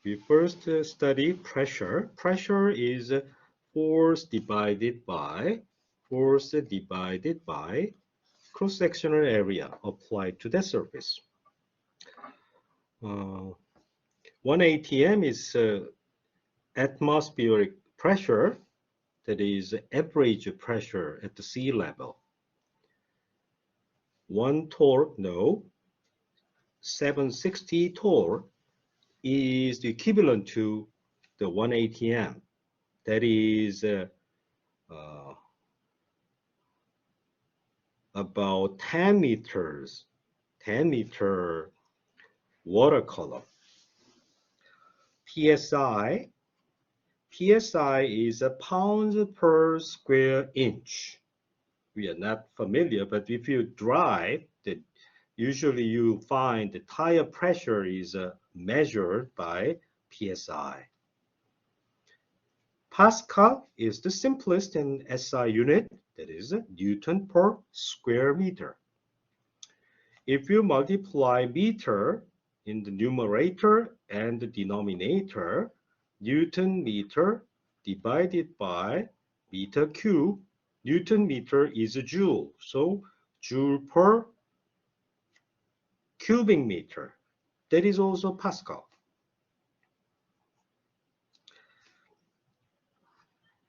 we first study pressure. Pressure is force divided by cross-sectional area applied to the surface. 1 atm is atmospheric pressure, that is average pressure at the sea level. 1 torque, no, 760 torque is the equivalent to the 1 atm. That is about 10 meters, 10 meter water column. PSI is a pounds per square inch. We are not familiar, but if you drive, usually you find the tire pressure is measured by PSI. Pascal is the simplest in SI unit, that is Newton per square meter. If you multiply meter in the numerator and the denominator, Newton meter divided by meter cube, Newton meter is a joule, so joule per cubic meter, that is also Pascal.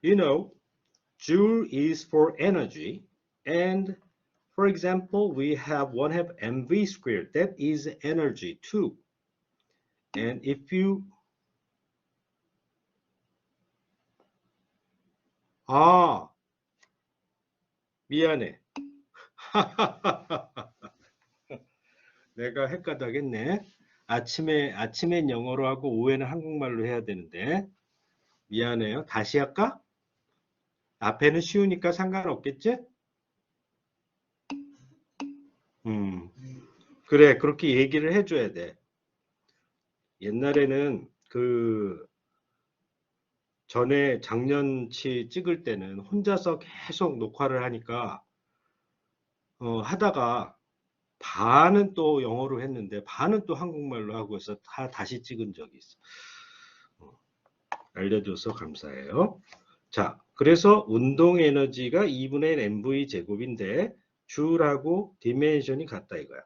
You know, joule is for energy, and for example, we have 1/2 mv squared, that is energy too. And if you 미안해. 내가 헷갈리겠네. 아침엔 영어로 하고 오후에는 한국말로 해야 되는데 미안해요. 다시 할까? 앞에는 쉬우니까 상관없겠지? 그래, 그렇게 얘기를 해줘야 돼. 옛날에는 전에 작년치 찍을 때는 혼자서 계속 녹화를 하니까 하다가 반은 또 영어로 했는데 반은 또 한국말로 하고 해서 다시 찍은 적이 있어. 알려줘서 감사해요. 자, 그래서 운동 에너지가 2분의 mv 제곱인데 줄하고 디멘션이 같다 이거야.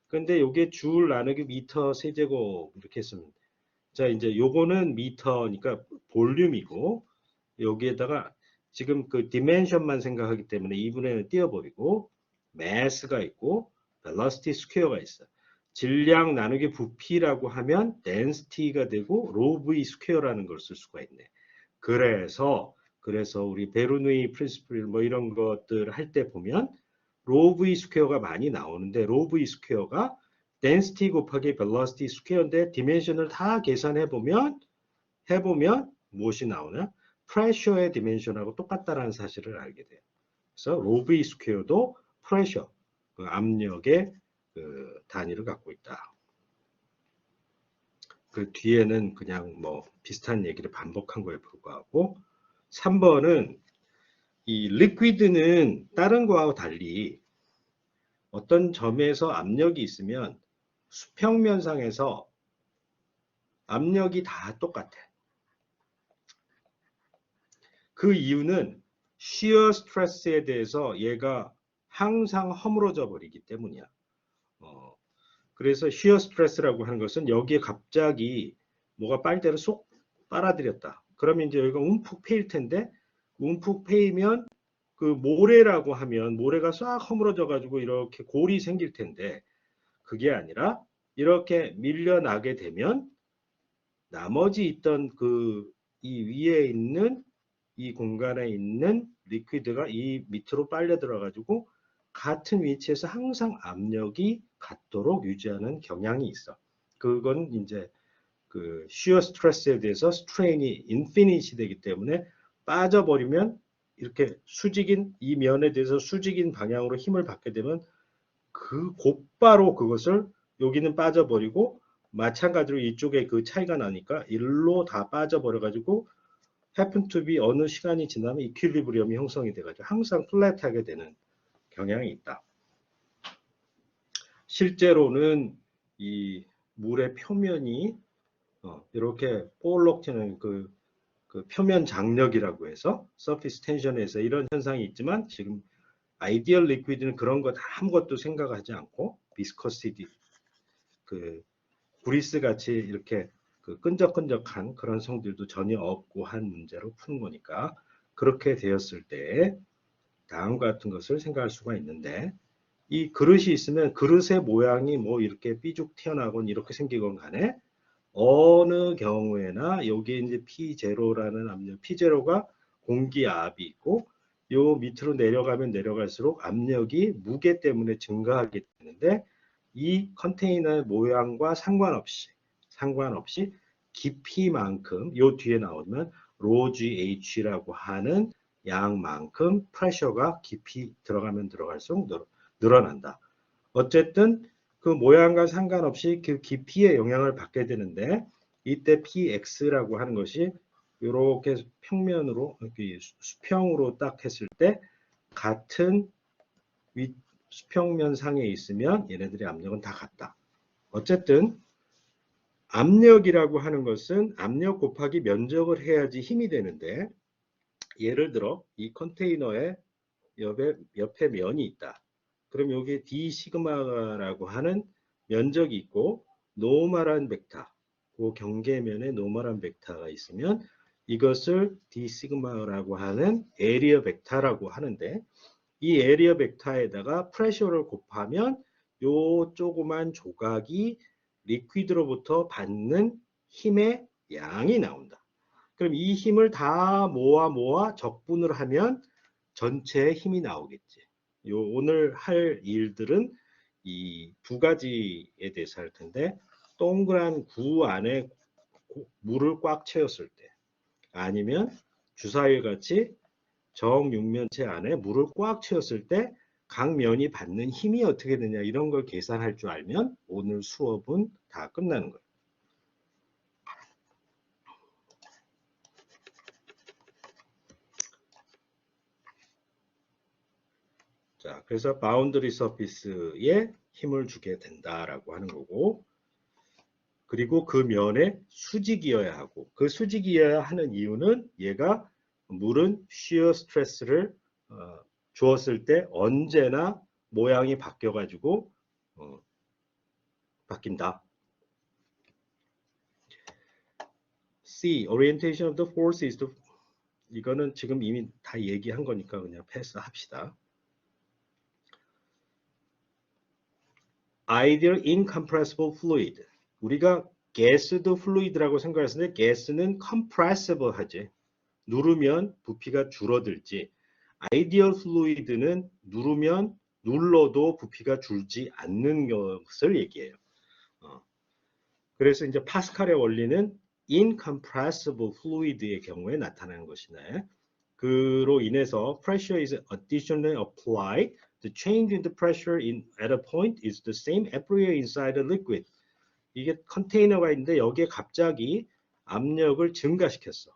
근데 요게 줄 나누기 미터 세제곱 이렇게 했으면, 자 이제 요거는 미터니까 볼륨이고, 여기에다가 지금 그 디멘션만 생각하기 때문에 2분의 1을 띄워버리고 매스가 있고 벨러시티 스퀘어가 있어. 질량 나누기 부피라고 하면 density가 되고 rho v 스퀘어라는 걸 쓸 수가 있네. 그래서 우리 베르누이 프린시플 뭐 이런 것들 할 때 보면 rho v 스퀘어가 많이 나오는데, rho v 스퀘어가 density 곱하기 velocity 스퀘어인데 디멘션을 다 계산해 보면 무엇이 나오냐? pressure의 디멘션하고 똑같다라는 사실을 알게 돼요. 그래서 rho v 스퀘어도 pressure, 그 압력의 그 단위를 갖고 있다. 그 뒤에는 그냥 뭐 비슷한 얘기를 반복한 거에 불과하고, 3번은 이 리퀴드는 다른 거하고 달리 어떤 점에서 압력이 있으면 수평면상에서 압력이 다 똑같아. 그 이유는 shear stress에 대해서 얘가 항상 허물어져 버리기 때문이야. 그래서 shear stress라고 하는 것은 여기에 갑자기 뭐가 빨대를 쏙 빨아들였다. 그러면 이제 여기가 움푹 패일 텐데, 움푹 패이면 그 모래라고 하면 모래가 싹 허물어져 가지고 이렇게 골이 생길 텐데, 그게 아니라 이렇게 밀려나게 되면 나머지 있던 이 위에 있는 이 공간에 있는 리퀴드가 이 밑으로 빨려 들어 가지고 같은 위치에서 항상 압력이 같도록 유지하는 경향이 있어. 그건 이제 그 shear stress에 대해서 스트레인이 인피니티 되기 때문에 빠져버리면 이렇게 수직인 이 면에 대해서 수직인 방향으로 힘을 받게 되면 곧바로 그것을 여기는 빠져버리고, 마찬가지로 이쪽에 그 차이가 나니까 일로 다 빠져버려 가지고 happen to be 어느 시간이 지나면 이퀄리브리엄이 형성이 돼 가지고 항상 플랫하게 되는 경향이 있다. 실제로는 이 물의 표면이 이렇게 볼록 튀는 그 표면 장력이라고 해서 서피스 텐션에서 이런 현상이 있지만 지금 아이디얼 리퀴드는 그런 것 아무것도 생각하지 않고 비스커시티 그 브리스 같이 이렇게 그 끈적끈적한 그런 성질도 전혀 없고 한 문제로 푸는 거니까 그렇게 되었을 때 다음과 같은 것을 생각할 수가 있는데 이 그릇이 있으면 그릇의 모양이 뭐 이렇게 삐죽 튀어나오건 이렇게 생기건 간에 어느 경우에나 여기에 이제 P0라는 압력, P0가 공기압이 있고 요 밑으로 내려가면 내려갈수록 압력이 무게 때문에 증가하게 되는데 이 컨테이너의 모양과 상관없이 깊이만큼 요 뒤에 나오면 ρGH라고 하는 양만큼 프레셔가 깊이 들어가면 들어갈수록 늘어난다. 어쨌든 그 모양과 상관없이 그 깊이에 영향을 받게 되는데 이때 px라고 하는 것이 이렇게 평면으로 수평으로 딱 했을 때 같은 수평면 상에 있으면 얘네들의 압력은 다 같다. 어쨌든 압력이라고 하는 것은 압력 곱하기 면적을 해야지 힘이 되는데 예를 들어 이 컨테이너에 옆에 면이 있다. 그럼 여기에 D 시그마라고 하는 면적이 있고 노멀한 벡터, 그 경계면에 노멀한 벡터가 있으면 이것을 D 시그마라고 하는 에리어 벡터라고 하는데 이 에리어 벡터에다가 프레셔를 곱하면 요 조그만 조각이 리퀴드로부터 받는 힘의 양이 나온다. 그럼 이 힘을 다 모아 적분을 하면 전체의 힘이 나오겠지. 오늘 할 일들은 이 두 가지에 대해서 할 텐데 동그란 구 안에 물을 꽉 채웠을 때 아니면 주사위 같이 정육면체 안에 물을 꽉 채웠을 때 각 면이 받는 힘이 어떻게 되냐 이런 걸 계산할 줄 알면 오늘 수업은 다 끝나는 거예요. 자, 그래서 바운더리 서피스에 힘을 주게 된다라고 하는 거고 그리고 그 면에 수직이어야 하고 그 수직이어야 하는 이유는 얘가 물은 shear 스트레스를 주었을 때 언제나 모양이 바뀌어가지고 바뀐다. C. Orientation of the force is the 이거는 지금 이미 다 얘기한 거니까 그냥 패스합시다. Ideal incompressible fluid. 우리가 gassed fluid라고 생각했는데 gas는 compressible 하지. 누르면 부피가 줄어들지. 아이디얼 플루이드는 눌러도 부피가 줄지 않는 것을 얘기해요. 그래서 이제 파스칼의 원리는 incompressible fluid의 경우에 나타나는 것이네. 그로 인해서 pressure is additionally applied. The change in the pressure at a point is the same everywhere inside the liquid. 이게 컨테이너가 있는데 여기에 갑자기 압력을 증가시켰어.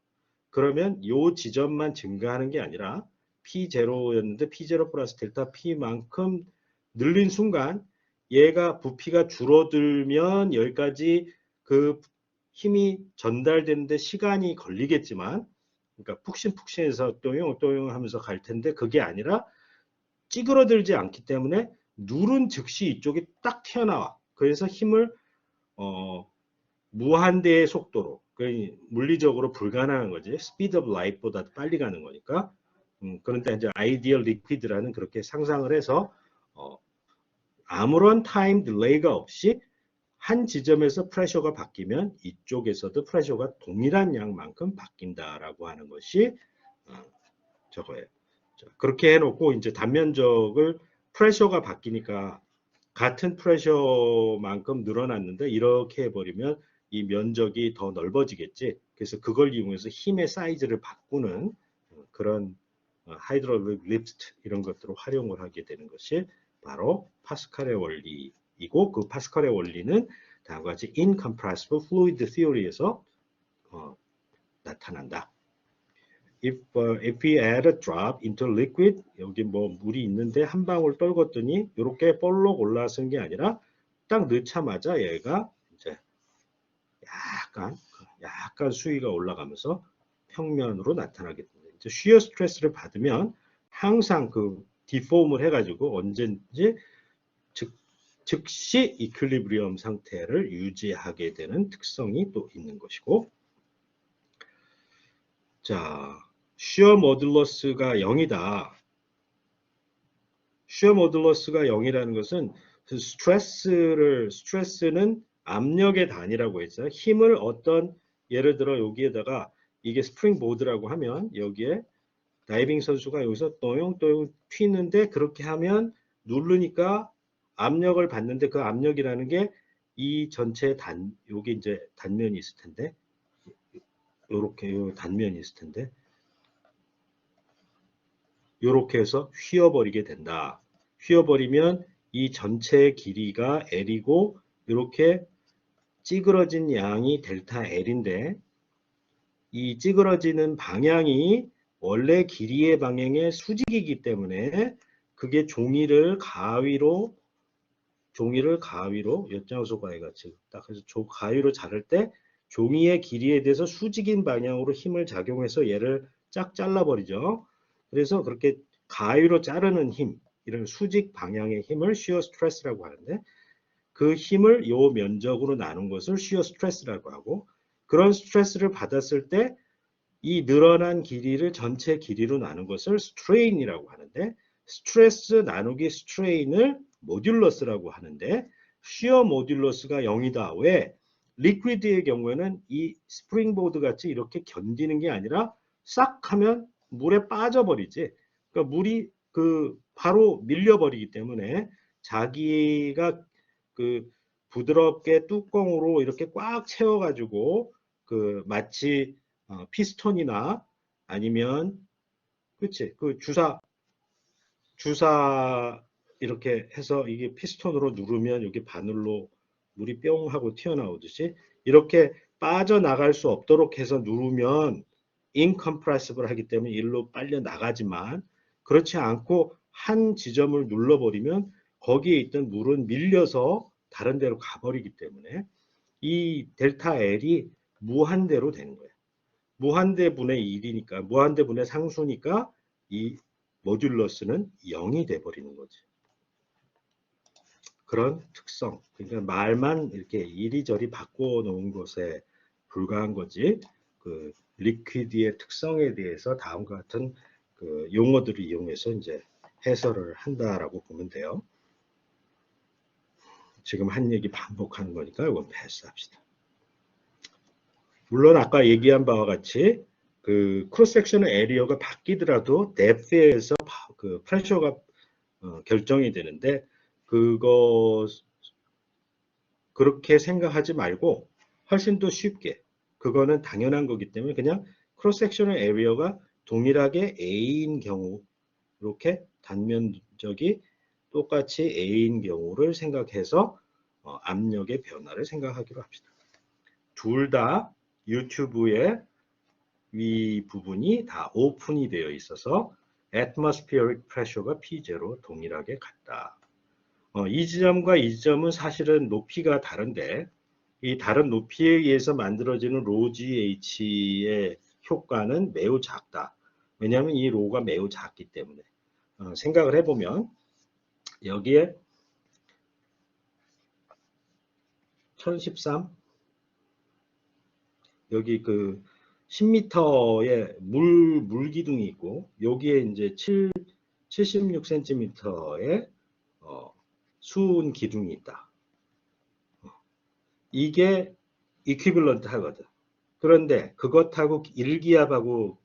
그러면 이 지점만 증가하는 게 아니라 P0였는데 P0 플러스 델타 P만큼 늘린 순간 얘가 부피가 줄어들면 여기까지 그 힘이 전달되는데 시간이 걸리겠지만 그러니까 푹신푹신해서 또용 하면서 갈 텐데 그게 아니라 찌그러들지 않기 때문에 누른 즉시 이쪽이 딱 튀어나와. 그래서 힘을 무한대의 속도로 물리적으로 불가능한 거지. 스피드 오브 라이트보다 빨리 가는 거니까. 그런데 이제 아이디얼 리퀴드라는 그렇게 상상을 해서 아무런 타임 딜레이가 없이 한 지점에서 프레셔가 바뀌면 이쪽에서도 프레셔가 동일한 양만큼 바뀐다라고 하는 것이 저거예요. 자, 그렇게 해놓고 이제 단면적을 프레셔가 바뀌니까 같은 프레셔만큼 늘어났는데 이렇게 해버리면 이 면적이 더 넓어지겠지. 그래서 그걸 이용해서 힘의 사이즈를 바꾸는 그런 하이드롤릭 리프트 이런 것들을 활용을 하게 되는 것이 바로 파스칼의 원리이고 그 파스칼의 원리는 다음과 같이 incompressible fluid theory에서 나타난다. If we add a drop into liquid, 여기 뭐 물이 있는데 한 방울 떨궜더니 이렇게 볼록 올라서는 게 아니라 딱 넣자마자 얘가 이제 약간 수위가 올라가면서 평면으로 나타나게 됩니다. 이제 shear 스트레스를 받으면 항상 그 디폼을 해가지고 언제든지 즉시 이퀄리브리엄 상태를 유지하게 되는 특성이 또 있는 것이고, 자, shear 모듈러스가 0이다. shear 모듈러스가 0이라는 것은 그 스트레스는 압력의 단위라고 했어요. 힘을 예를 들어 여기에다가 이게 스프링 보드라고 하면 여기에 다이빙 선수가 여기서 또용또용 튀는데 그렇게 하면 누르니까 압력을 받는데 그 압력이라는 게 이 전체 여기 이제 단면이 있을 텐데 요렇게 요 단면이 있을 텐데 요렇게 해서 휘어버리게 된다. 휘어버리면 이 전체의 길이가 L이고 이렇게 찌그러진 양이 델타 L인데 이 찌그러지는 방향이 원래 길이의 방향의 수직이기 때문에 그게 종이를 가위로 엿장소 가위 같이 딱 해서 가위로 자를 때 종이의 길이에 대해서 수직인 방향으로 힘을 작용해서 얘를 쫙 잘라버리죠. 그래서 그렇게 가위로 자르는 힘, 이런 수직 방향의 힘을 shear stress라고 하는데 그 힘을 요 면적으로 나눈 것을 shear stress라고 하고, 그런 스트레스를 받았을 때 이 늘어난 길이를 전체 길이로 나눈 것을 strain이라고 하는데, 스트레스 나누기 스트레인을 모듈러스라고 하는데 shear 모듈러스가 0이다. 왜? 리퀴드의 경우에는 이 스프링보드 같이 이렇게 견디는 게 아니라 싹 하면 물에 빠져버리지. 그러니까 물이 바로 밀려버리기 때문에 자기가 부드럽게 뚜껑으로 이렇게 꽉 채워가지고 마치 피스톤이나 아니면 그치 주사 이렇게 해서 이게 피스톤으로 누르면 여기 바늘로 물이 뿅 하고 튀어나오듯이 이렇게 빠져나갈 수 없도록 해서 누르면 incompressible 하기 때문에 일로 빨려 나가지만, 그렇지 않고 한 지점을 눌러버리면 거기에 있던 물은 밀려서 다른 데로 가버리기 때문에 이 델타 L이 무한대로 되는 거예요. 무한대분의 1이니까 무한대분의 상수니까 이 모듈러스는 0이 돼버리는 거지. 그런 특성, 그러니까 말만 이렇게 이리저리 바꿔놓은 것에 불과한 거지, 리퀴드의 특성에 대해서 다음과 같은 용어들을 이용해서 이제 해설을 한다라고 보면 돼요. 지금 한 얘기 반복하는 거니까 이건 패스합시다. 물론 아까 얘기한 바와 같이 크로스 섹션의 에리어가 바뀌더라도 뎁스에서 프레셔가 결정이 되는데, 그렇게 생각하지 말고 훨씬 더 쉽게, 그거는 당연한 거기 때문에 그냥 크로스 섹션의 에리어가 동일하게 A인 경우, 이렇게 단면적이 똑같이 A인 경우를 생각해서 압력의 변화를 생각하기로 합시다. 둘 다 유튜브에 위 부분이 다 오픈이 되어 있어서 atmospheric pressure가 P0 동일하게 같다. 이 지점과 이 지점은 사실은 높이가 다른데 이 다른 높이에 의해서 만들어지는 rho GH의 효과는 매우 작다. 왜냐하면 이 로가 매우 작기 때문에. 생각을 해보면 여기에 1013 여기 10m의 물 기둥이 있고 여기에 이제 76cm의 수은 기둥이 있다. 이게 이퀴밸런트 하거든. 그런데 그것하고 일기압하고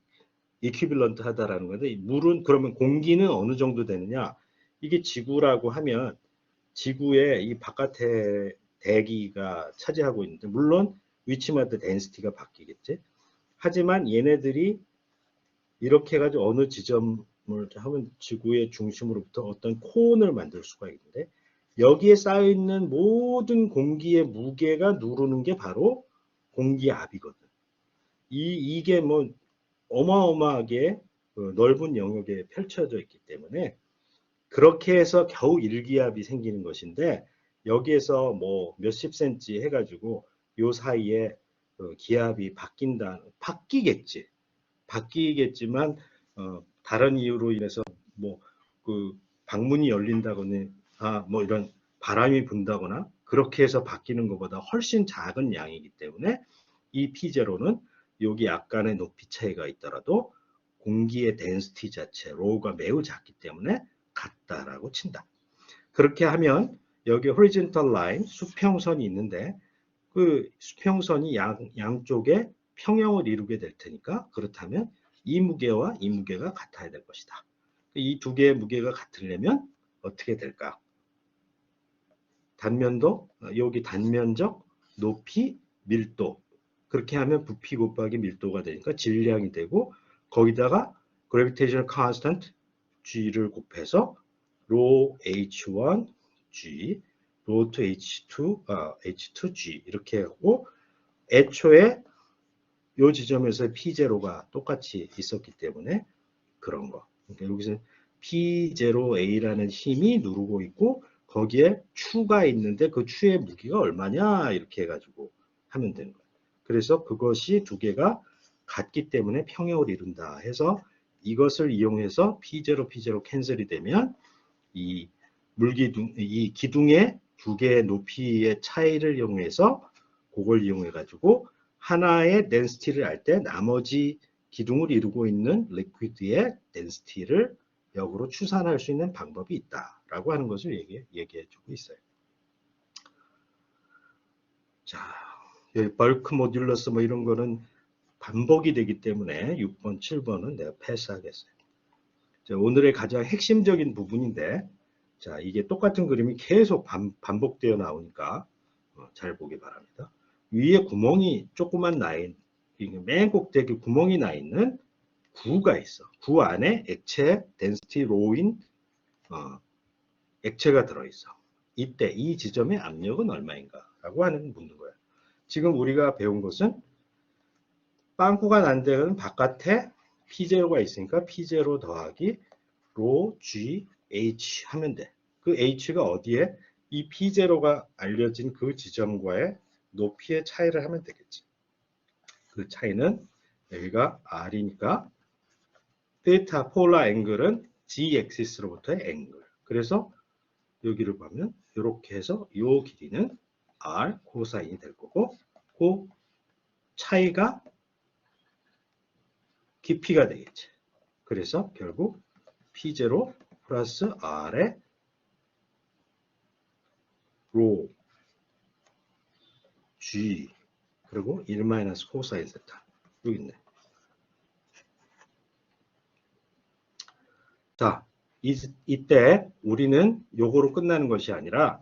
이퀴밸런트 하다라는 건데, 물은 그러면 공기는 어느 정도 되느냐? 이게 지구라고 하면 지구의 이 바깥에 대기가 차지하고 있는데, 물론 위치마다 덴시티가 바뀌겠지. 하지만 얘네들이 이렇게 해가지고 어느 지점을 하면 지구의 중심으로부터 어떤 코온을 만들 수가 있는데, 여기에 쌓여있는 모든 공기의 무게가 누르는 게 바로 공기압이거든. 이게 뭐 어마어마하게 넓은 영역에 펼쳐져 있기 때문에 그렇게 해서 겨우 일기압이 생기는 것인데, 여기에서 뭐 몇십 센치 해가지고 요 사이에 기압이 바뀌겠지. 바뀌겠지만 다른 이유로 인해서 뭐 그 방문이 열린다거나 뭐 이런 바람이 분다거나 그렇게 해서 바뀌는 것보다 훨씬 작은 양이기 때문에 이 P0는 여기 약간의 높이 차이가 있더라도 공기의 덴시티 자체, 로우가 매우 작기 때문에 같다라고 친다. 그렇게 하면 여기 horizontal line, 수평선이 있는데 그 수평선이 양쪽에 평형을 이루게 될 테니까 그렇다면 이 무게와 이 무게가 같아야 될 것이다. 이 두 개의 무게가 같으려면 어떻게 될까? 단면도 여기 단면적 높이 밀도 그렇게 하면 부피 곱하기 밀도가 되니까 질량이 되고 거기다가 gravitational constant G를 곱해서 rho H1 G, rho H2G 이렇게 하고 애초에 이 지점에서 P0가 똑같이 있었기 때문에 그런 거. 그러니까 여기서 P0A라는 힘이 누르고 있고 거기에 추가 있는데 그 추의 무게가 얼마냐 이렇게 해가지고 하면 되는 거예요. 그래서 그것이 두 개가 같기 때문에 평형을 이룬다 해서 이것을 이용해서 P0 캔슬이 되면 이 물기둥, 이 기둥의 두 개의 높이의 차이를 이용해서 그걸 이용해가지고 하나의 덴시티를 알 때 나머지 기둥을 이루고 있는 리퀴드의 덴시티를 역으로 추산할 수 있는 방법이 있다라고 하는 것을 얘기해주고 있어요. 자, 벌크 모듈러스 뭐 이런 거는 반복이 되기 때문에 6번, 7번은 내가 패스하겠어요. 자, 오늘의 가장 핵심적인 부분인데, 자, 이게 똑같은 그림이 계속 반복되어 나오니까 잘 보기 바랍니다. 위에 구멍이 조그만 맨 꼭대기 구멍이 나 있는 구가 있어. 구 안에 액체 덴시티 로우인 액체가 들어있어. 이때 이 지점의 압력은 얼마인가? 라고 묻는 거예요. 지금 우리가 배운 것은 빵꾸가 난 데는 바깥에 P0가 있으니까 P0 더하기 로 G H 하면 돼. 그 H가 어디에? 이 P0가 알려진 그 지점과의 높이의 차이를 하면 되겠지. 그 차이는 여기가 R이니까 데이터 폴라 앵글은 G 엑시스로부터의 앵글. 그래서 여기를 보면 이렇게 해서 이 길이는 R 코사인이 될 거고 그 차이가 깊이가 되겠지. 그래서 결국 P0 플러스 R의 로 G 그리고 1 마이너스 코사인 세타 여기 있네. 자, 이때 우리는 요거로 끝나는 것이 아니라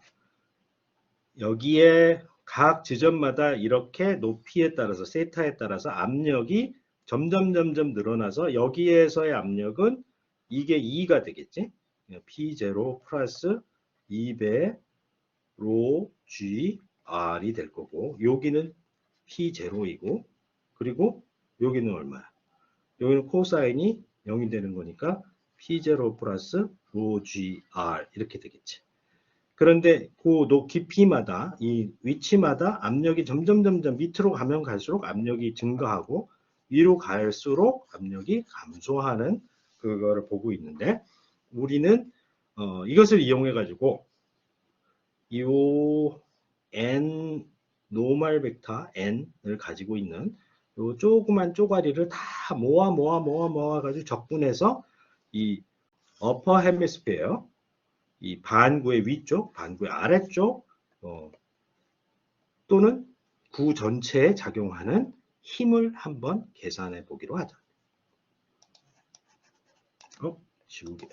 여기에 각 지점마다 이렇게 높이에 따라서 세타에 따라서 압력이 점점 늘어나서 여기에서의 압력은 이게 2가 되겠지. P0 플러스 2배 로 G R이 될 거고 여기는 P0이고 그리고 여기는 얼마야? 여기는 코사인이 0이 되는 거니까 P0 플러스 로 G R 이렇게 되겠지. 그런데 그 깊이마다 이 위치마다 압력이 점점 밑으로 가면 갈수록 압력이 증가하고 위로 갈수록 압력이 감소하는 그거를 보고 있는데 우리는 이것을 이용해 가지고 이 n 노멀 벡터 n을 가지고 있는 요 조그만 쪼가리를 다 모아 가지고 적분해서 이 어퍼 헤미스피어 이 반구의 위쪽, 반구의 아래쪽 또는 구 전체에 작용하는 힘을 한번 계산해 보기로 하자. 지우개.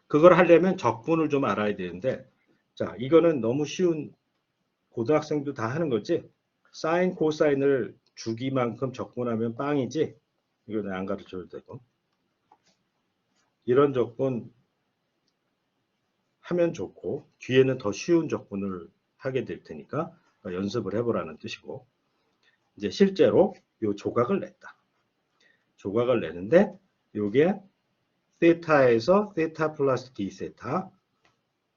그걸 하려면 적분을 좀 알아야 되는데 자, 이거는 너무 쉬운 고등학생도 다 하는 거지. 사인, 코사인을 주기만큼 적분하면 빵이지. 이거 안 가르쳐도 되고. 이런 적분 하면 좋고 뒤에는 더 쉬운 적분을 하게 될 테니까 연습을 해보라는 뜻이고 이제 실제로 요 조각을 냈다. 조각을 내는데 요게 세타에서 세타 플러스 d 세타,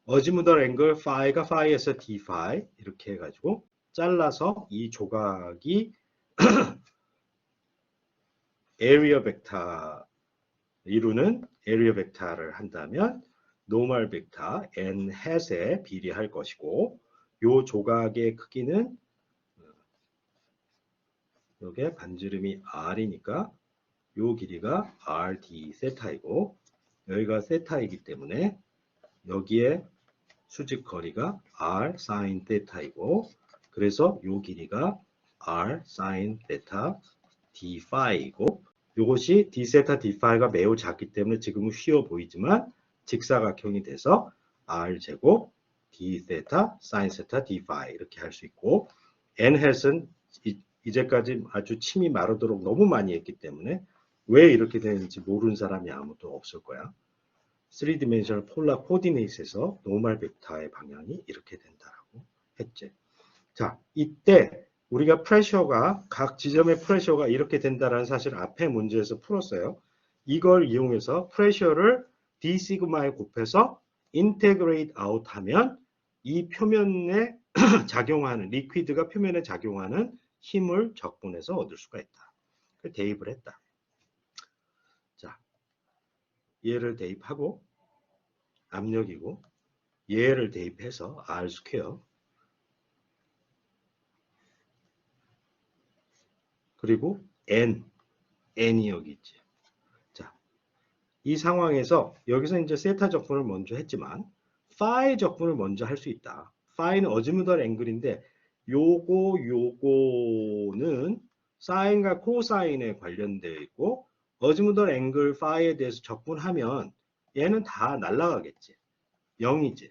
어지무더 앵글 파이가 파이에서 d 파이 이렇게 해가지고 잘라서 이 조각이 에리어 벡터 이루는 에리어 벡터를 한다면 노멀 벡터 n 햇에 비례할 것이고, 요 조각의 크기는 요게 반지름이 r이니까 요 길이가 rd 세타이고, 여기가 세타이기 때문에 여기에 수직 거리가 r sin 세타이고, 그래서 요 길이가 r sin 세타 d 파이고, 요것이 d 세타 d 파이가 매우 작기 때문에 지금은 쉬워 보이지만 직사각형이 돼서 r 제곱 d 세타 sin 세타 d 파이 이렇게 할 수 있고, n 햇은 이제까지 아주 침이 마르도록 너무 많이 했기 때문에 왜 이렇게 되는지 모르는 사람이 아무도 없을 거야. 3디멘셔널 폴라 코디네이트에서 노멀 벡터의 방향이 이렇게 된다라고 했지. 자, 이때 우리가 프레셔가 각 지점의 프레셔가 이렇게 된다라는 사실 앞에 문제에서 풀었어요. 이걸 이용해서 프레셔를 d 시그마에 곱해서 인테그레이트 아웃 하면 이 표면에 작용하는 리퀴드가 표면에 작용하는 힘을 적분해서 얻을 수가 있다. 대입을 했다. 자, 얘를 대입하고 압력이고 얘를 대입해서 r 스퀘어 그리고 n이 여기 있지. 자, 이 상황에서 여기서 이제 세타 적분을 먼저 했지만 파이 적분을 먼저 할 수 있다. 파이는 어지무덜 앵글인데 요거는 사인과 코사인에 관련되어 있고, 어지무덜 앵글 파이에 대해서 적분하면 얘는 다 날아가겠지. 0이지.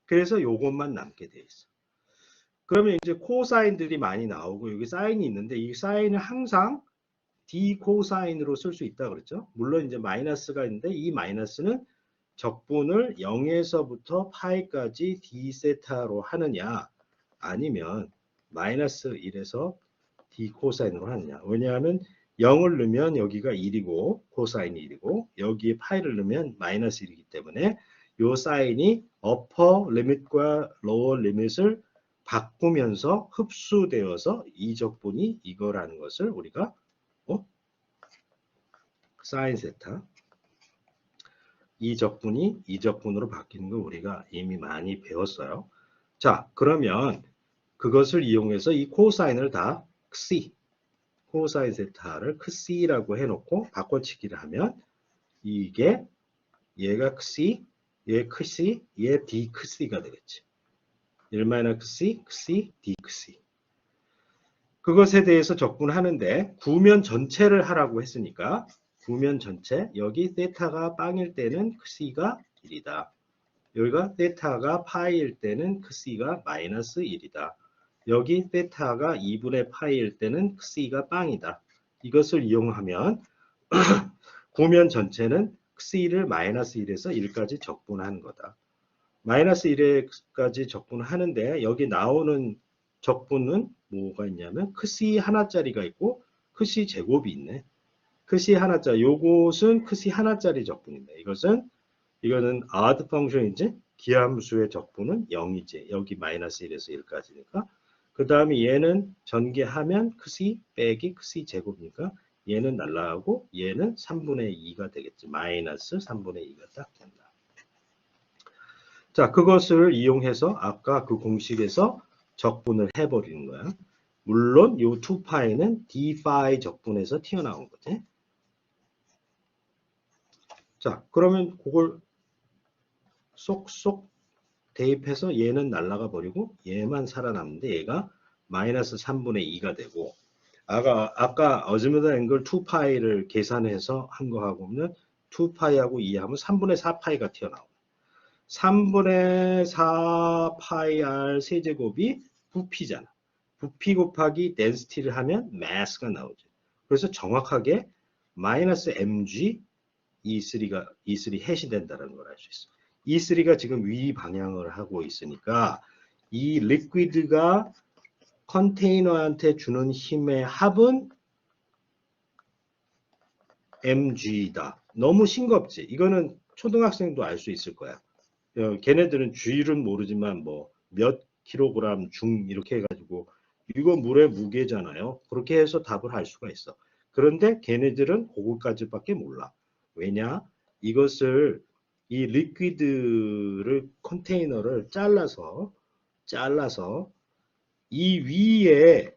그래서 요것만 남게 돼 있어. 그러면 이제 코사인들이 많이 나오고 여기 사인이 있는데 이 사인을 항상 d 코사인으로 쓸 수 있다 그랬죠. 물론 이제 마이너스가 있는데 이 마이너스는 적분을 0에서부터 파이까지 d 세타로 하느냐 아니면 마이너스 1에서 d 코사인으로 하느냐. 왜냐하면 0을 넣으면 여기가 1이고 코사인이 1이고 여기에 파이를 넣으면 마이너스 1이기 때문에 요 사인이 어퍼 리밋과 로어 리밋을 바꾸면서 흡수되어서 이 적분이 이거라는 것을 우리가 사인 세타 이 적분이 이 적분으로 바뀌는 거 우리가 이미 많이 배웠어요. 자, 그러면 그것을 이용해서 이 코사인을 다 C 코사인 세타를 C라고 해놓고 바꿔치기를 하면 이게 얘가 C, 얘 C, 얘 D C가 되겠지. 1-C, C, D C. 그것에 대해서 적분하는데 구면 전체를 하라고 했으니까 구면 전체 여기 세타가 빵일 때는 C가 1이다. 여기가 세타가 파이일 때는 C가 마이너스 1이다. 여기 세타가 2분의 파이일 때는 C가 빵이다. 이것을 이용하면 구면 전체는 C를 마이너스 1에서 1까지 적분하는 거다. 마이너스 1까지 적분하는데 여기 나오는 적분은 뭐가 있냐면 C 하나짜리가 있고 C 제곱이 있네. C 하나짜리. 요것은 C 하나짜리 적분인데 이거는 odd 펑션이지. 기함수의 적분은 0이지. 여기 마이너스 1에서 1까지니까. 그 다음에 얘는 전개하면 C 빼기 C 제곱이니까 얘는 날라가고 얘는 3분의 2가 되겠지. 마이너스 3분의 2가 딱 된다. 자, 그것을 이용해서 아까 그 공식에서 적분을 해버리는 거야. 물론 요 2파이는 d 파이 적분에서 튀어나온 거지. 자, 그러면 그걸 쏙쏙 대입해서 얘는 날아가 버리고 얘만 살아남는데 얘가 마이너스 3분의 2가 되고, 아까 어지무더 앵글 2파이를 계산해서 한 거하고는 2파이하고 2하면 3분의 4파이가 튀어나오고 3분의 4파이 r 세제곱이 부피잖아. 부피 곱하기 density를 하면 mass가 나오죠. 그래서 정확하게 마이너스 mg E3 햇이 된다는 걸 알 수 있어. E3가 지금 위 방향을 하고 있으니까 이 리퀴드가 컨테이너한테 주는 힘의 합은 mg다. 너무 싱겁지. 이거는 초등학생도 알 수 있을 거야. 걔네들은 주일은 모르지만 뭐 몇 킬로그램 중 이렇게 해가지고 이거 물의 무게잖아요. 그렇게 해서 답을 할 수가 있어. 그런데 걔네들은 그거까지밖에 몰라. 왜냐? 이것을 이 리퀴드를 컨테이너를 잘라서 이 위에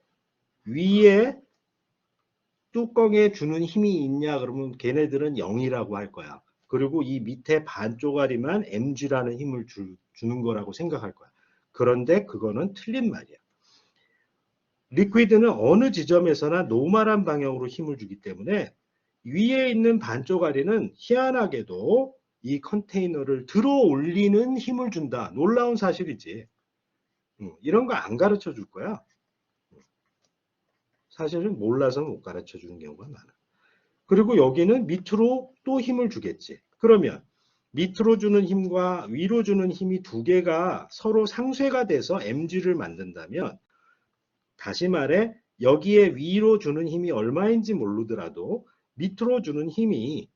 뚜껑에 주는 힘이 있냐 그러면 걔네들은 0이라고 할 거야. 그리고 이 밑에 반 쪼가리만 mg라는 힘을 주는 거라고 생각할 거야. 그런데 그거는 틀린 말이야. 리퀴드는 어느 지점에서나 노멀한 방향으로 힘을 주기 때문에 위에 있는 반 쪼가리는 희한하게도 이 컨테이너를 들어 올리는 힘을 준다. 놀라운 사실이지. 이런 거 안 가르쳐 줄 거야. 사실은 몰라서 못 가르쳐 주는 경우가 많아. 그리고 여기는 밑으로 또 힘을 주겠지. 그러면 밑으로 주는 힘과 위로 주는 힘이 두 개가 서로 상쇄가 돼서 mg를 만든다면 다시 말해 여기에 위로 주는 힘이 얼마인지 모르더라도 밑으로 주는 힘이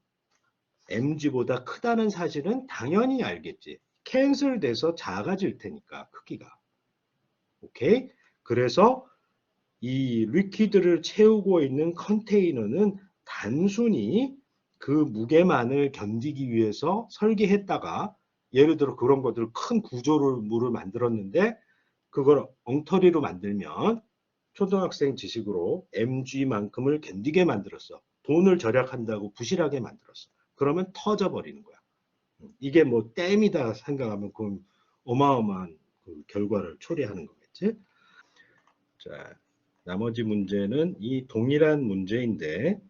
mg보다 크다는 사실은 당연히 알겠지. 캔슬돼서 작아질 테니까 크기가. 오케이? 그래서 이 리퀴드를 채우고 있는 컨테이너는 단순히 그 무게만을 견디기 위해서 설계했다가 예를 들어 그런 것들 큰 구조물을 만들었는데 그걸 엉터리로 만들면 초등학생 지식으로 mg만큼을 견디게 만들었어. 돈을 절약한다고 부실하게 만들었어. 그러면 터져버리는 거야. 이게 뭐 댐이다 생각하면 그건 어마어마한 그 결과를 초래하는 거겠지. 자, 나머지 문제는 이 동일한 문제인데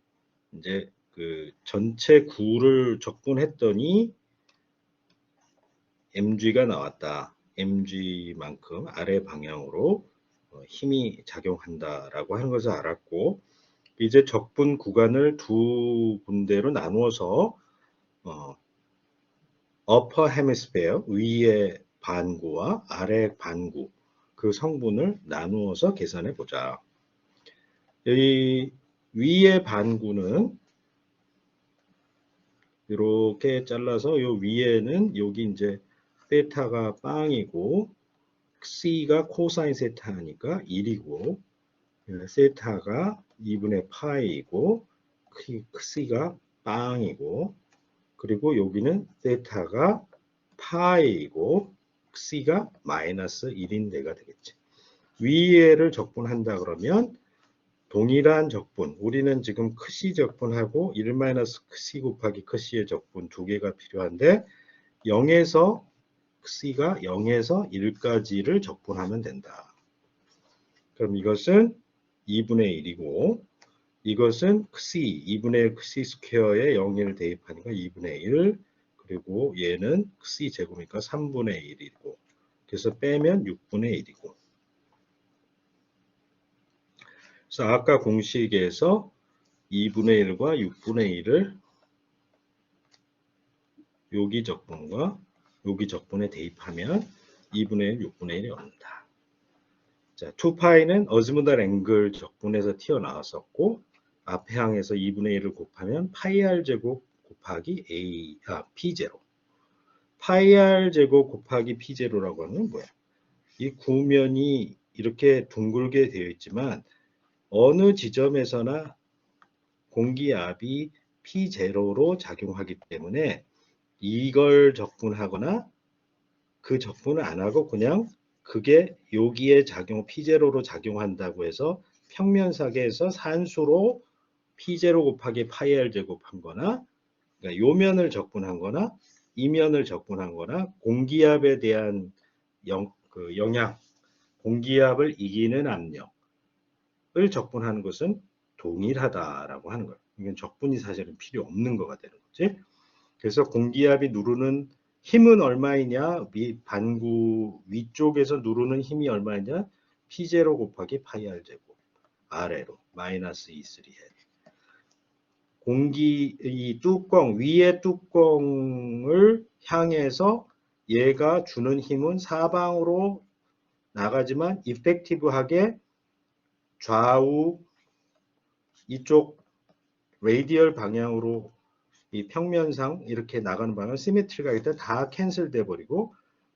이제 그 전체 구를 적분했더니 mg가 나왔다. mg만큼 아래 방향으로 힘이 작용한다라고 하는 것을 알았고 이제 적분 구간을 두 군데로 나누어서 upper hemisphere 위의 반구와 아래 반구 그 성분을 나누어서 계산해 보자. 여기 위의 반구는 이렇게 잘라서 요 위에는 여기 이제 세타가 빵이고 C가 코사인 세타니까 1이고 세타가 2분의 파이이고 C가 빵이고 그리고 여기는 세타가 파이이고 C가 마이너스 1인 데가 되겠지. 위에를 적분한다 그러면 동일한 적분, 우리는 지금 크C 적분하고 1-C 곱하기 크C의 적분 두 개가 필요한데 0에서 C가 0에서 1까지를 적분하면 된다. 그럼 이것은 2분의 1이고 이것은 C, 2분의 C 스퀘어에 0을 대입하니까 2분의 1 그리고 얘는 C 제곱이니까 3분의 1이고 그래서 빼면 6분의 1이고 그래서 아까 공식에서 2분의 1과 6분의 1을 여기 적분과 여기 적분에 대입하면 2분의 1, 6분의 1이 온다. 자, 2파이는 어즈무달 앵글 적분에서 튀어나왔었고 앞에 항에서 2분의 1을 곱하면 파이 r 제곱 곱하기 P0 파이 r 제곱 곱하기 P0라고 하는 건 뭐야? 이 구면이 이렇게 둥글게 되어 있지만 어느 지점에서나 공기압이 P0로 작용하기 때문에 이걸 적분하거나 그 적분을 안 하고 그냥 그게 여기에 P0로 작용한다고 해서 평면사계에서 산수로 P0 곱하기 파이 r 제곱한 거나 그러니까 요 면을 적분한 거나 이 면을 적분한 거나 공기압에 대한 영향, 공기압을 이기는 압력을 적분하는 것은 동일하다라고 하는 거예요. 이건 적분이 사실은 필요 없는 거가 되는 거지. 그래서 공기압이 누르는 힘은 얼마이냐? 반구 위쪽에서 누르는 힘이 얼마이냐? P0 곱하기 파이 r 제곱 아래로 마이너스 2,3L 이 뚜껑 위의 뚜껑을 향해서 얘가 주는 힘은 사방으로 나가지만 이펙티브하게 좌우 이쪽 레디얼 방향으로 이 평면상 이렇게 나가는 방향 시메트리가 있다 다 캔슬 돼 버리고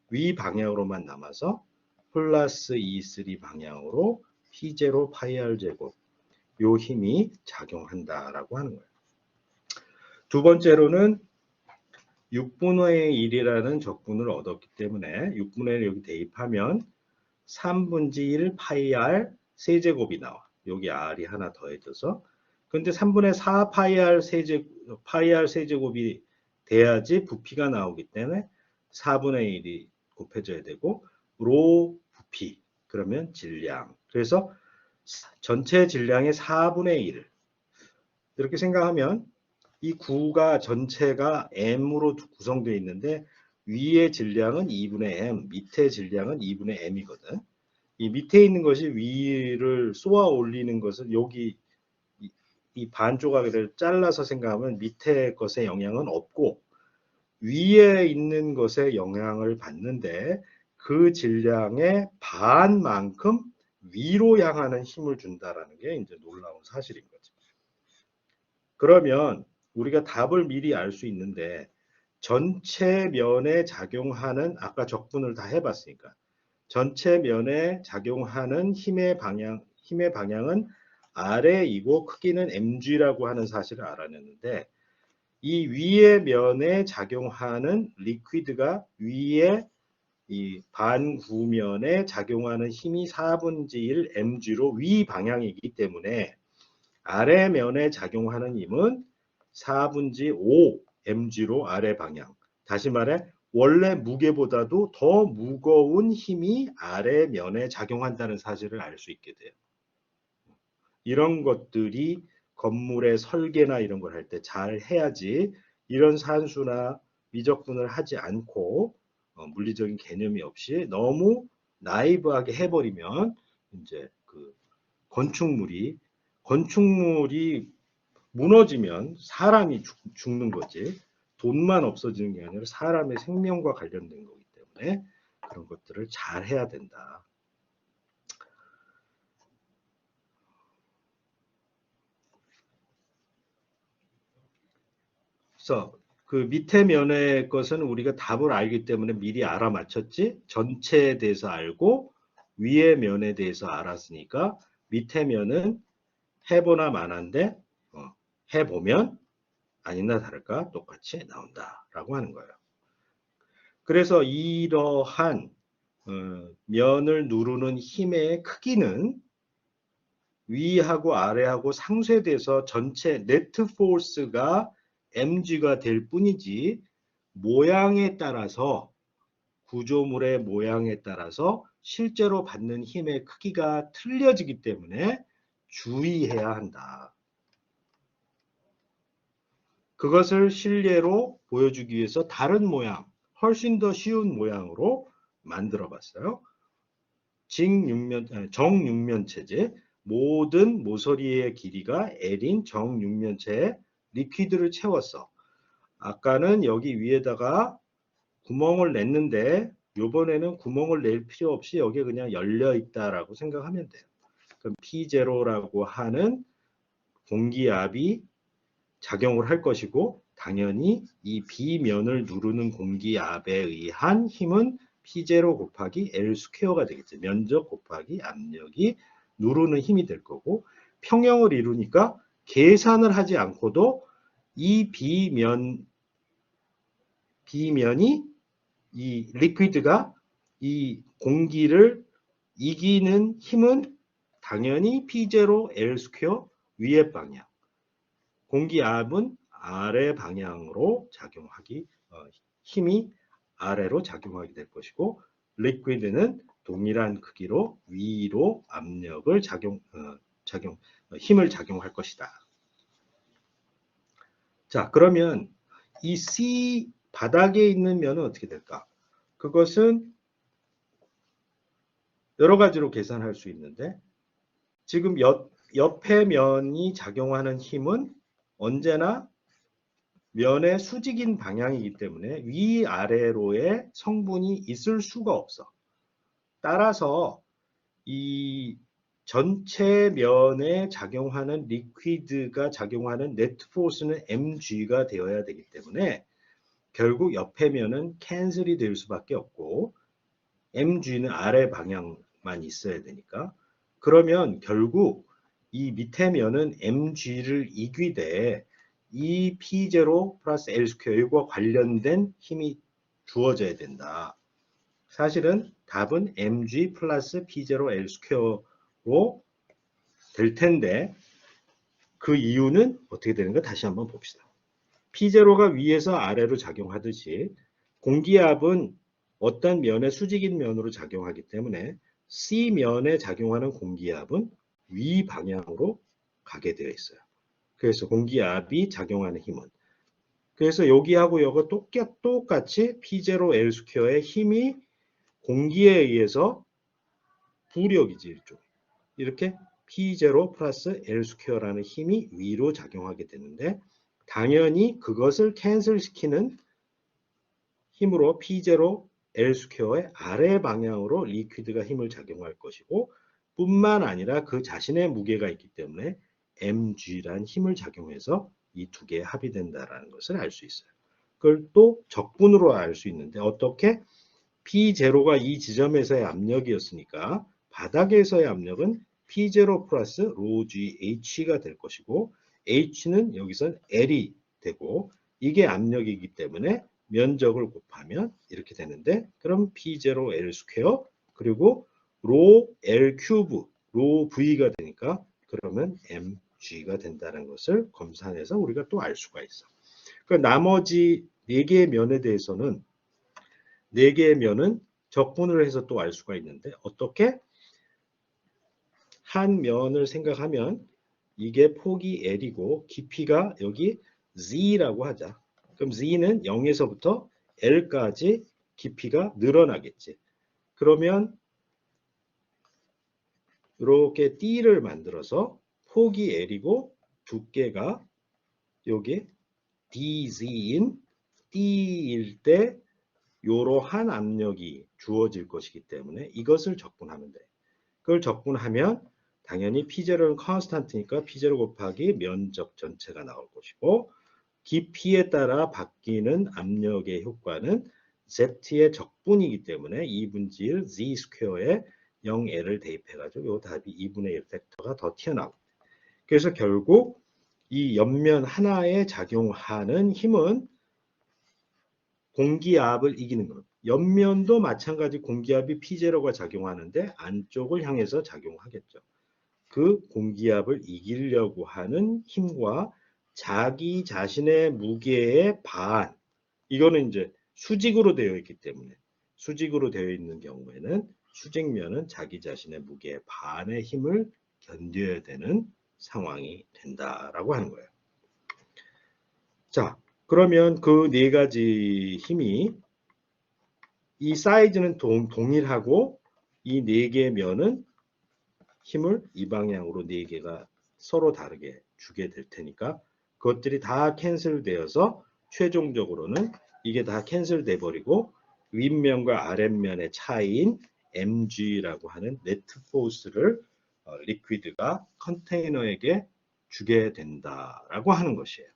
위 방향으로만 남아서 플러스 E3 방향으로 P0 파이 R 제곱 요 힘이 작용한다라고 하는 거예요. 두 번째로는 6분의 1이라는 적분을 얻었기 때문에 6분의 1 여기 대입하면 3분의 1 파이 R 세제곱이 나와. 여기 R이 하나 더해져서. 근데 3분의 4 파이 R 세제곱이 돼야지 부피가 나오기 때문에 4분의 1이 곱해져야 되고 로 부피 그러면 질량. 그래서 전체 질량의 4분의 1 이렇게 생각하면 이 구가 전체가 M으로 구성되어 있는데 위의 질량은 2분의 M, 밑에 질량은 2분의 M이거든. 이 밑에 있는 것이 위를 쏘아 올리는 것은 여기 이 반 조각을 잘라서 생각하면 밑에 것에 영향은 없고 위에 있는 것에 영향을 받는데 그 질량의 반만큼 위로 향하는 힘을 준다라는 게 이제 놀라운 사실인 거죠. 그러면 우리가 답을 미리 알 수 있는데 전체 면에 작용하는 아까 적분을 다 해봤으니까 전체 면에 작용하는 힘의 방향은 아래이고 크기는 mg라고 하는 사실을 알아냈는데 이 위의 면에 작용하는 리퀴드가 위에 이 반구면에 작용하는 힘이 4분의 1 mg로 위 방향이기 때문에 아래 면에 작용하는 힘은 4분의 5 mg로 아래 방향. 다시 말해 원래 무게보다도 더 무거운 힘이 아래 면에 작용한다는 사실을 알 수 있게 돼요. 이런 것들이 건물의 설계나 이런 걸 할 때 잘 해야지 이런 산수나 미적분을 하지 않고 물리적인 개념이 없이 너무 나이브하게 해버리면 이제 그 건축물이 무너지면 사람이 죽는 거지 돈만 없어지는 게 아니라 사람의 생명과 관련된 거기 때문에 그런 것들을 잘 해야 된다. 그래서 그 밑에 면의 것은 우리가 답을 알기 때문에 미리 알아맞혔지 전체에 대해서 알고 위의 면에 대해서 알았으니까 밑에 면은 해보나 마나인데 해보면 아니나 다를까 똑같이 나온다라고 하는 거예요. 그래서 이러한 면을 누르는 힘의 크기는 위하고 아래하고 상쇄돼서 전체 네트 포스가 mg가 될 뿐이지 모양에 따라서 구조물의 모양에 따라서 실제로 받는 힘의 크기가 틀려지기 때문에 주의해야 한다. 그것을 실례로 보여주기 위해서 다른 모양, 훨씬 더 쉬운 모양으로 만들어 봤어요. 정육면체제, 모든 모서리의 길이가 L인 정육면체에 리퀴드를 채웠어. 아까는 여기 위에다가 구멍을 냈는데 이번에는 구멍을 낼 필요 없이 여기에 그냥 열려 있다라고 생각하면 돼요. 그럼 P0라고 하는 공기압이 작용을 할 것이고 당연히 이 B면을 누르는 공기압에 의한 힘은 P0 곱하기 L 스퀘어가 되겠죠. 면적 곱하기 압력이 누르는 힘이 될 거고 평형을 이루니까 계산을 하지 않고도 이 B면이 이 리퀴드가 이 공기를 이기는 힘은 당연히 P0 L 스퀘어 위의 방향. 공기압은 아래 방향으로 작용하기 힘이 아래로 작용하게 될 것이고 리퀴드는 동일한 크기로 위로 압력을 힘을 작용할 것이다. 자, 그러면 이 C 바닥에 있는 면은 어떻게 될까? 그것은 여러 가지로 계산할 수 있는데 지금 옆에 면이 작용하는 힘은 언제나 면의 수직인 방향이기 때문에 위아래로의 성분이 있을 수가 없어. 따라서 이 전체 면에 작용하는 리퀴드가 작용하는 네트 포스는 mg가 되어야 되기 때문에 결국 옆에 면은 캔슬이 될 수밖에 없고 mg는 아래 방향만 있어야 되니까 그러면 결국 이 밑에 면은 mg를 이기되 이 p0 플러스 l 스퀘어과 관련된 힘이 주어져야 된다. 사실은 답은 mg 플러스 p0 l 스퀘어로 될 텐데 그 이유는 어떻게 되는가 다시 한번 봅시다. P0가 위에서 아래로 작용하듯이 공기압은 어떤 면의 수직인 면으로 작용하기 때문에 C면에 작용하는 공기압은 위 방향으로 가게 되어 있어요. 그래서 공기압이 작용하는 힘은 그래서 여기하고 여기 똑같이 P0L 스퀘어의 힘이 공기에 의해서 부력이지 일종. 이렇게 P0 플러스 L 스퀘어라는 힘이 위로 작용하게 되는데 당연히 그것을 캔슬시키는 힘으로 P0 L 스퀘어의 아래 방향으로 리퀴드가 힘을 작용할 것이고 뿐만 아니라 그 자신의 무게가 있기 때문에 mg란 힘을 작용해서 이 두 개의 합이 된다는 것을 알 수 있어요. 그걸 또 적분으로 알 수 있는데 어떻게? P0가 이 지점에서의 압력이었으니까 바닥에서의 압력은 P0 플러스 rho g h가 될 것이고 h는 여기선 L이 되고 이게 압력이기 때문에 면적을 곱하면 이렇게 되는데 그럼 P0 L 스퀘어 그리고 rho L 큐브 rho V가 되니까 그러면 mg가 된다는 것을 검산해서 우리가 또 알 수가 있어. 그 나머지 4개의 면에 대해서는 4개의 면은 적분을 해서 또 알 수가 있는데 어떻게? 한 면을 생각하면 이게 폭이 L이고 깊이가 여기 Z라고 하자. 그럼 Z는 0에서부터 L까지 깊이가 늘어나겠지. 그러면 이렇게 D를 만들어서 폭이 L이고 두께가 여기 DZ인 D일 때 이러한 압력이 주어질 것이기 때문에 이것을 적분하면 돼. 그걸 적분하면 당연히 P0는 컨스탄트니까 P0 곱하기 면적 전체가 나올 것이고 깊이에 따라 바뀌는 압력의 효과는 Z의 적분이기 때문에 2분의 1 Z 스퀘어에 0L을 대입해가지고 이 답이 2분의 1 팩터가 더 튀어나옵니다. 그래서 결국 이 옆면 하나에 작용하는 힘은 공기압을 이기는 겁니다. 옆면도 마찬가지 공기압이 P0가 작용하는데 안쪽을 향해서 작용하겠죠. 그 공기압을 이기려고 하는 힘과 자기 자신의 무게의 반, 이거는 이제 수직으로 되어 있기 때문에 수직으로 되어 있는 경우에는 수직면은 자기 자신의 무게의 반의 힘을 견뎌야 되는 상황이 된다라고 하는 거예요. 자, 그러면 그 4가지 힘이 이 사이즈는 동일하고 이 4개의 면은 힘을 이 방향으로 4개가 서로 다르게 주게 될 테니까 그것들이 다 캔슬되어서 최종적으로는 이게 다 캔슬돼 버리고 윗면과 아랫면의 차이인 mg라고 하는 네트 포스를 리퀴드가 컨테이너에게 주게 된다라고 하는 것이에요.